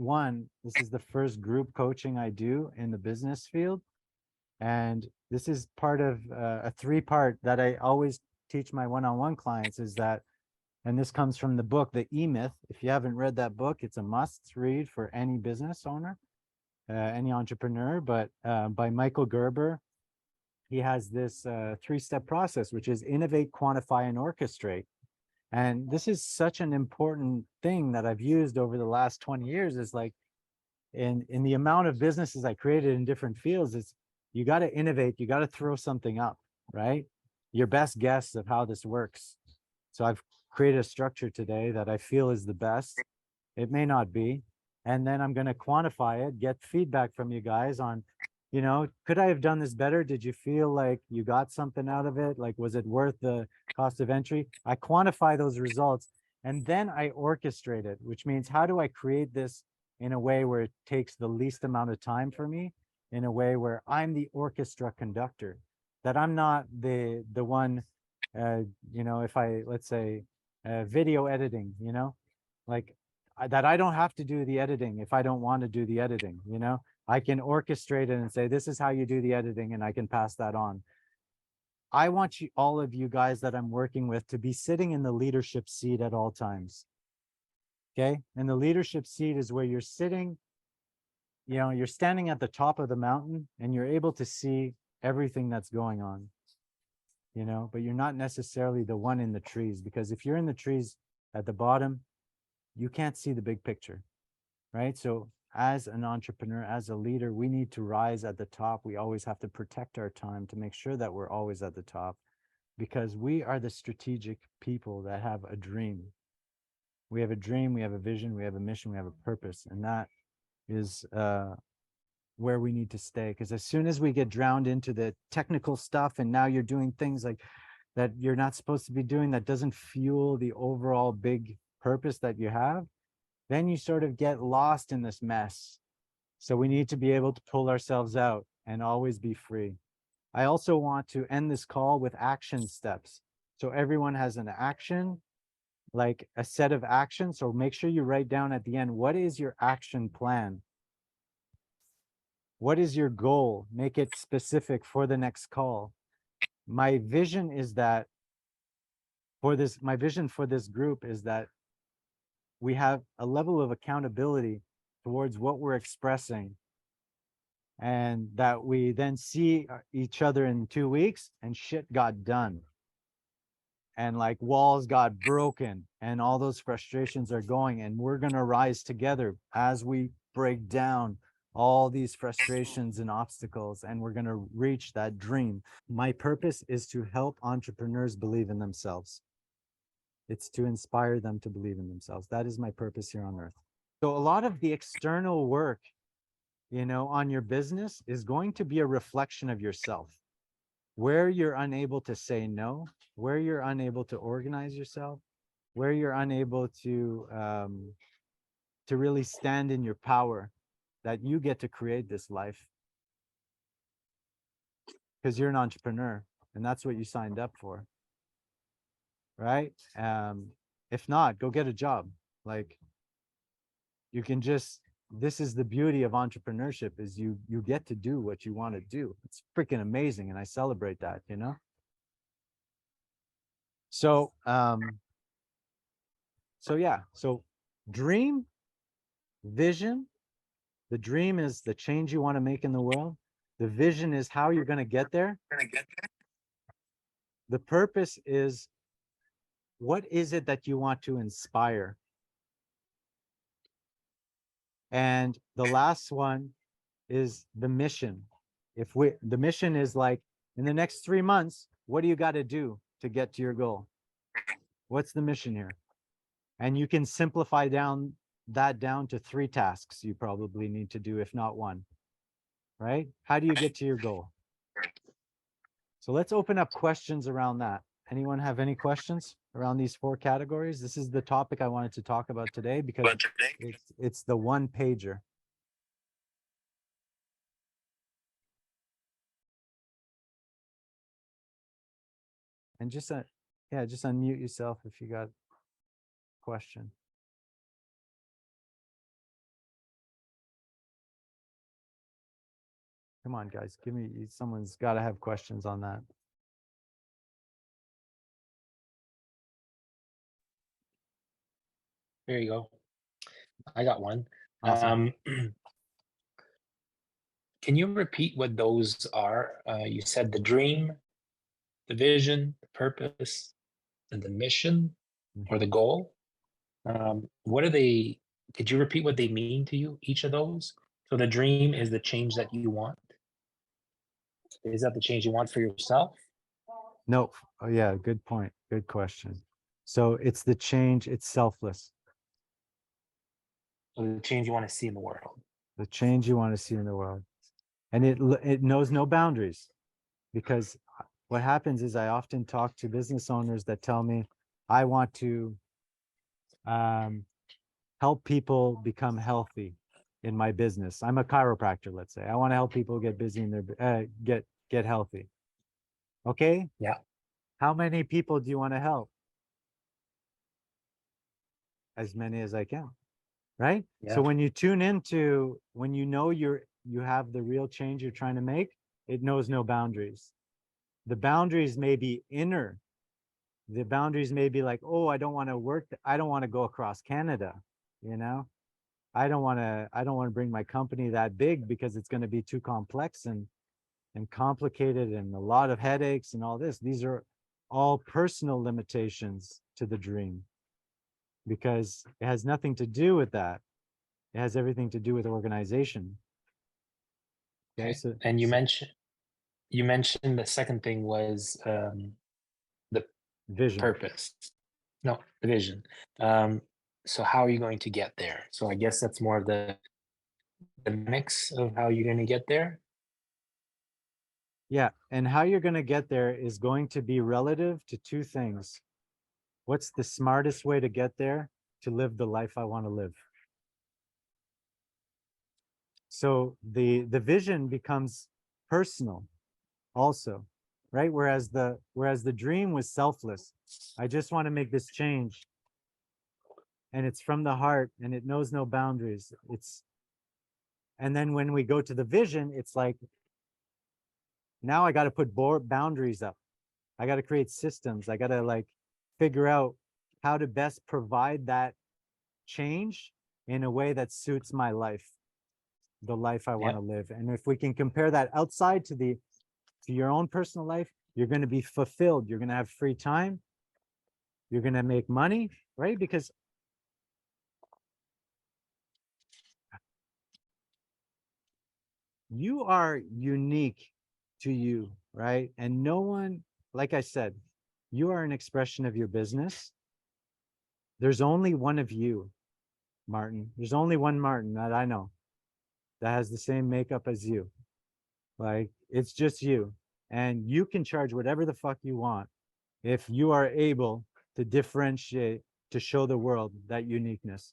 one, this is the first group coaching I do in the business field. And this is part of a three-part that I always teach my one-on-one clients is that, and this comes from the book, The E-Myth. If you haven't read that book, it's a must read for any business owner, any entrepreneur, but by Michael Gerber. He has this three-step process, which is innovate, quantify, and orchestrate. And this is such an important thing that I've used over the last 20 years is like in the amount of businesses I created in different fields is you got to innovate, you got to throw something up, right? Your best guess of how this works. So I've created a structure today that I feel is the best. It may not be. And then I'm going to quantify it, get feedback from you guys on, could I have done this better? Did you feel like you got something out of it? Like, was it worth the cost of entry? I quantify those results and then I orchestrate it, which means how do I create this in a way where it takes the least amount of time for me, in a way where I'm the orchestra conductor, that I'm not the one, if I, let's say, video editing, like that I don't have to do the editing if I don't want to do the editing, I can orchestrate it and say, this is how you do the editing, and I can pass that on. I want you, all of you guys that I'm working with, to be sitting in the leadership seat at all times. Okay. And the leadership seat is where you're sitting, you're standing at the top of the mountain and you're able to see everything that's going on, but you're not necessarily the one in the trees, because if you're in the trees at the bottom, you can't see the big picture, right? So as an entrepreneur, as a leader, we need to rise at the top. We always have to protect our time to make sure that we're always at the top, because we are the strategic people that have a dream. We have a dream, we have a vision, we have a mission, we have a purpose, and that is where we need to stay. Because as soon as we get drowned into the technical stuff, and now you're doing things like that you're not supposed to be doing, that doesn't fuel the overall big purpose that you have, then you sort of get lost in this mess. So we need to be able to pull ourselves out and always be free. I also want to end this call with action steps. So everyone has an action, like a set of actions. So make sure you write down at the end, what is your action plan? What is your goal? Make it specific for the next call. My vision is that my vision for this group is that we have a level of accountability towards what we're expressing, and that we then see each other in 2 weeks and shit got done, and like walls got broken and all those frustrations are going, and we're going to rise together as we break down all these frustrations and obstacles, and we're going to reach that dream. My purpose is to help entrepreneurs believe in themselves. It's to inspire them to believe in themselves. That is my purpose here on earth. So a lot of the external work, on your business is going to be a reflection of yourself. Where you're unable to say no, where you're unable to organize yourself, where you're unable to really stand in your power, that you get to create this life, because you're an entrepreneur and that's what you signed up for, right? If not, go get a job. Like, you can just, this is the beauty of entrepreneurship, is you get to do what you want to do. It's freaking amazing, and I celebrate that, so yeah, so dream, vision. The dream is the change you want to make in the world. The vision is how you're going to get there. The purpose is, what is it that you want to inspire? And the last one is the mission. The mission is like, in the next 3 months, what do you got to do to get to your goal? What's the mission here? And you can simplify that down to 3 tasks you probably need to do, if not 1, right? How do you get to your goal? So let's open up questions around that. Anyone have any questions around these 4 categories? This is the topic I wanted to talk about today, because it's the 1-pager. And just just unmute yourself if you got a question. Come on, guys, give me, someone's got to have questions on that. There you go. I got one. Awesome. Can you repeat what those are? You said the dream, the vision, the purpose, and the mission or the goal. What are they? Could you repeat what they mean to you, each of those? So the dream is the change that you want. Is that the change you want for yourself? No. Oh yeah, good point. Good question. So it's the change, it's selfless. Or the change you want to see in the world? The change you want to see in the world. And it knows no boundaries, because what happens is I often talk to business owners that tell me, I want to um, help people become healthy in my business. I'm a chiropractor, let's say. I want to help people get busy in their get healthy. Okay, Yeah. how many people do you want to help? As many as I can, right? So Yeah. when you tune into, when you know you have the real change you're trying to make, it knows no boundaries. The boundaries may be inner. The boundaries may be like, oh, I don't want to work, I don't want to go across Canada, you know? I don't want to bring my company that big because it's going to be too complex and complicated and a lot of headaches and all this. These are all personal limitations to the dream, because it has nothing to do with that. It has everything to do with organization. Okay, Okay. so, And so you mentioned the second thing was the vision. purpose. No, the vision. Um, so how are you going to get there? So I guess that's more of the mix of how you're going to get there. Yeah, and how you're going to get there is going to be relative to two things. What's the smartest way to get there to live the life I want to live? So the vision becomes personal also, right? Whereas the dream was selfless. I just want to make this change, and it's from the heart and it knows no boundaries. It's And then when we go to the vision, it's like, now I got to put boundaries up. I got to create systems. I got to like figure out how to best provide that change in a way that suits my life, the life I want Yeah. to live. And if we can compare that outside to your own personal life, you're going to be fulfilled. You're going to have free time. You're going to make money, right? Because you are unique to you, right? And no one, like I said, you are an expression of your business. There's only one of you, Martin. There's only one Martin that I know that has the same makeup as you. Like, it's just you. And you can charge whatever the fuck you want if you are able to differentiate, to show the world that uniqueness.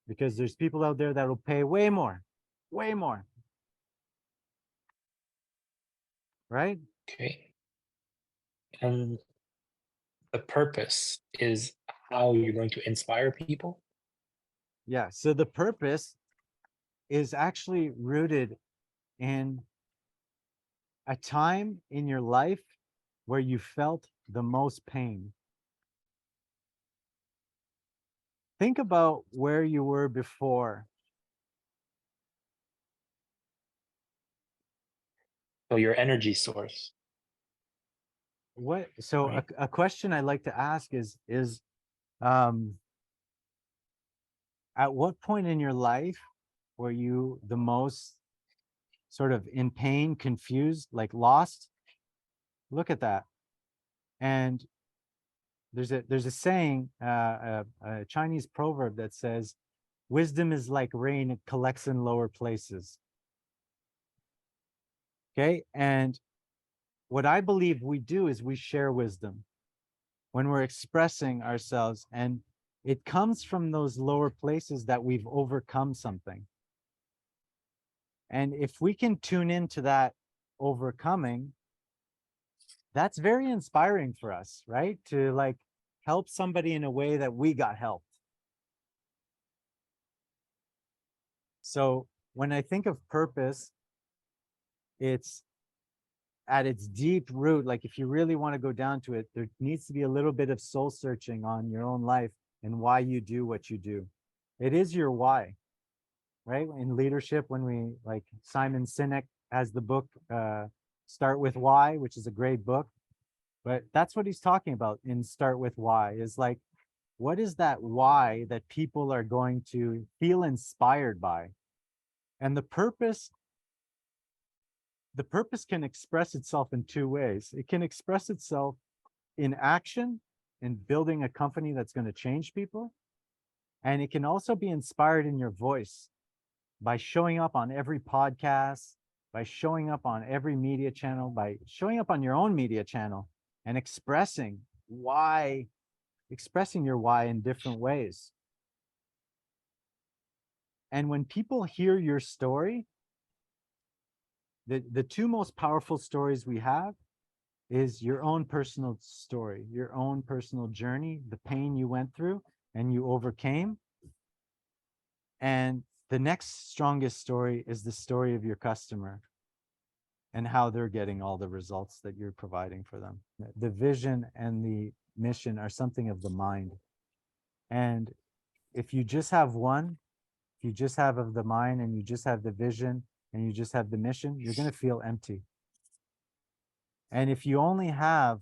Because there's people out there that will pay way more, right? Okay. And the purpose is how you're going to inspire people. Yeah. So the purpose is actually rooted in a time in your life where you felt the most pain. Think about where you were before. So your energy source, So right? a question I like to ask is um at what point in your life were you the most sort of in pain, confused, like lost? Look at that. And there's a saying, a Chinese proverb that says, wisdom is like rain, it collects in lower places. Okay. And what I believe we do is we share wisdom when we're expressing ourselves, and it comes from those lower places that we've overcome something. And if we can tune into that overcoming, that's very inspiring for us, right? To like help somebody in a way that we got helped. So when I think of purpose, it's at its deep root, like if you really want to go down to it, there needs to be a little bit of soul searching on your own life and why you do what you do. It is your why, right? In leadership, when we like Simon Sinek has the book Start With Why, which is a great book, but that's what he's talking about in Start With Why, is like, what is that why that people are going to feel inspired by? And the purpose can express itself in two ways. It can express itself in action, in building a company that's going to change people. And it can also be inspired in your voice by showing up on every podcast, by showing up on every media channel, by showing up on your own media channel and expressing your why in different ways. And when people hear your story, the two most powerful stories we have is your own personal story, your own personal journey, the pain you went through and you overcame. And the next strongest story is the story of your customer and how they're getting all the results that you're providing for them. The vision and the mission are something of the mind. And if you just have one, if you just have of the mind and you just have the vision and you just have the mission, you're going to feel empty. And if you only have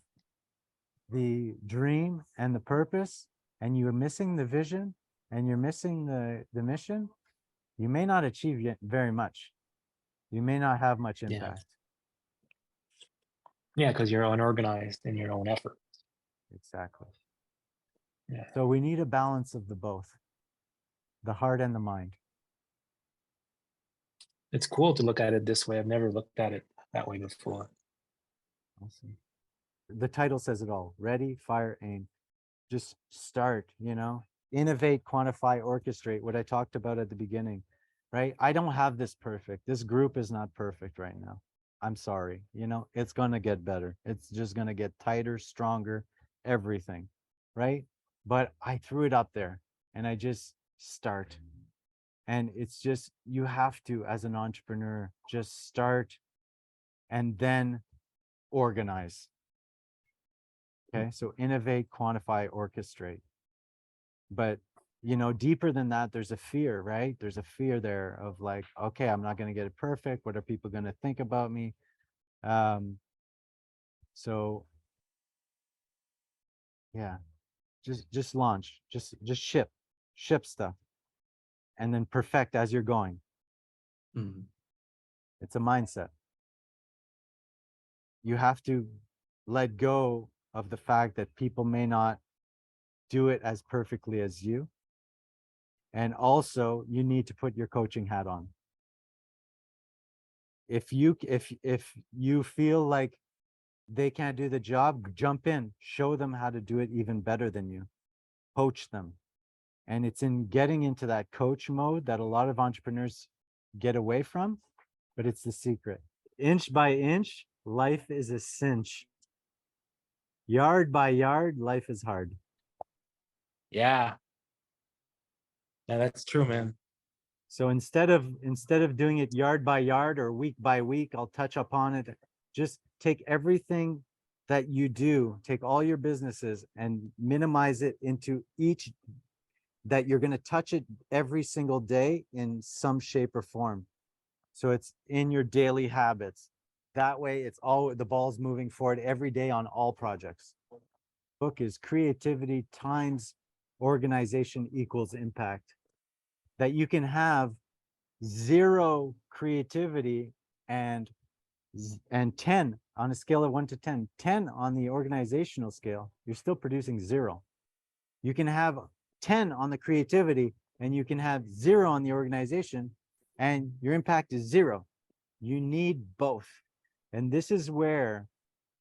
the dream and the purpose and you're missing the vision and you're missing the mission, you may not achieve yet very much. You may not have much impact. Yeah, because you're unorganized in your own effort. Exactly. Yeah. So we need a balance of the both, the heart and the mind. It's cool to look at it this way. I've never looked at it that way before. Awesome. The title says it all. Ready, fire, aim. Just start, innovate, quantify, orchestrate, what I talked about at the beginning, right? I don't have this perfect. This group is not perfect right now. I'm sorry. It's going to get better. It's just going to get tighter, stronger, everything, right? But I threw it up there and I just start. And it's just, you have to, as an entrepreneur, just start and then organize. Okay. So innovate, quantify, orchestrate. But, deeper than that, there's a fear, right? There's a fear there of like, okay, I'm not going to get it perfect. What are people going to think about me? So yeah, just launch, just ship stuff and then perfect as you're going. It's a mindset. You have to let go of the fact that people may not do it as perfectly as you. And also you need to put your coaching hat on. If you feel like they can't do the job, jump in, show them how to do it even better than you, coach them. And it's in getting into that coach mode that a lot of entrepreneurs get away from, but it's the secret. Inch by inch, life is a cinch. Yard by yard, life is hard. Yeah, that's true, man. So instead of doing it yard by yard or week by week, I'll touch upon it. Just take everything that you do, take all your businesses and minimize it into each that you're going to touch it every single day in some shape or form. So it's in your daily habits. That way it's all the ball's moving forward every day on all projects. Book is creativity times organization equals impact. That you can have zero creativity and 10 on a scale of 1 to 10, 10 on the organizational scale, you're still producing 0. You can have 10 on the creativity and you can have 0 on the organization and your impact is 0. You need both. And this is where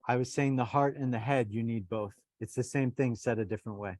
I was saying the heart and the head, you need both. It's the same thing said a different way.